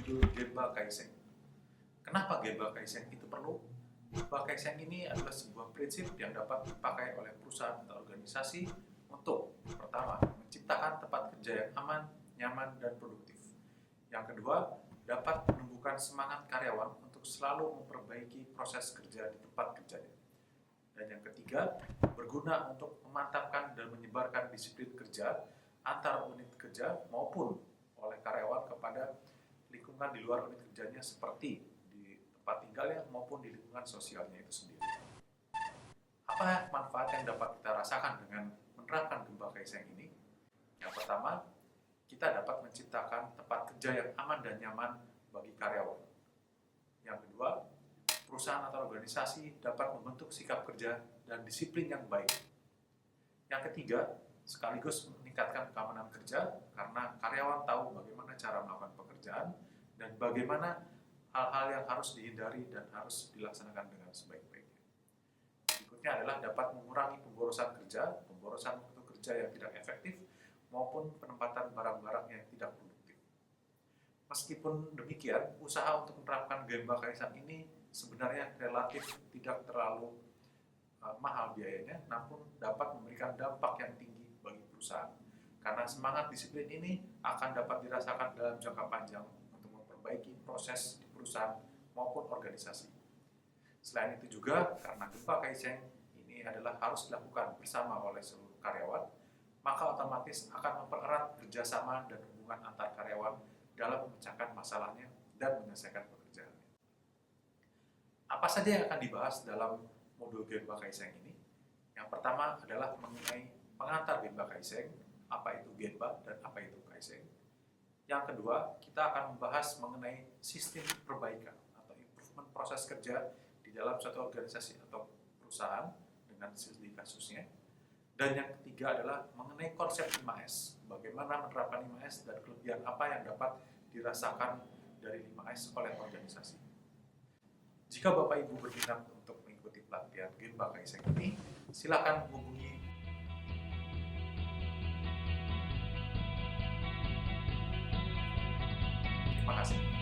berjudul Genba Kaizen. Kenapa Genba Kaizen itu perlu? Genba Kaizen ini adalah sebuah prinsip yang dapat dipakai oleh perusahaan atau organisasi untuk pertama, menciptakan tempat kerja yang aman, nyaman, dan produktif. Yang kedua, dapat menumbuhkan semangat karyawan untuk selalu memperbaiki proses kerja di tempat kerjanya. Dan yang ketiga, berguna untuk memantapkan dan menyebarkan disiplin kerja antar unit kerja maupun oleh karyawan kepada lingkungan di luar unit kerjanya seperti di tempat tinggalnya maupun di lingkungan sosialnya itu sendiri. Apa manfaat yang dapat kita rasakan dengan menerapkan Genba Kaizen ini? Yang pertama, kita dapat menciptakan tempat kerja yang aman dan nyaman bagi karyawan. Yang kedua, perusahaan atau organisasi dapat membentuk sikap kerja dan disiplin yang baik. Yang ketiga, sekaligus meningkatkan keamanan kerja karena karyawan tahu bagaimana cara melakukan pekerjaan dan bagaimana hal-hal yang harus dihindari dan harus dilaksanakan dengan sebaik-baiknya. Berikutnya adalah dapat mengurangi pemborosan kerja, pemborosan waktu kerja yang tidak efektif, maupun penempatan barang-barang yang tidak produktif. Meskipun demikian, usaha untuk menerapkan Genba Kaizen ini sebenarnya relatif tidak terlalu mahal biayanya, namun dapat memberikan dampak yang tinggi bagi perusahaan. Karena semangat disiplin ini akan dapat dirasakan dalam jangka panjang untuk memperbaiki proses di perusahaan maupun organisasi. Selain itu juga, karena Genba Kaizen ini adalah harus dilakukan bersama oleh seluruh karyawan, maka otomatis akan mempererat kerjasama dan hubungan antar karyawan dalam memecahkan masalahnya dan menyelesaikan pekerjaannya. Apa saja yang akan dibahas dalam modul Genba Kaizen ini? Yang pertama adalah mengenai pengantar Genba Kaizen, apa itu Genba dan apa itu Kaizen. Yang kedua, kita akan membahas mengenai sistem perbaikan atau improvement proses kerja di dalam suatu organisasi atau perusahaan dengan studi kasusnya. Dan yang ketiga adalah mengenai konsep 5S, bagaimana menerapkan 5S dan kelebihan apa yang dapat dirasakan dari 5S oleh organisasi. Jika Bapak Ibu berminat untuk mengikuti pelatihan Genba Kaizen ini, silakan hubungi Terima kasih.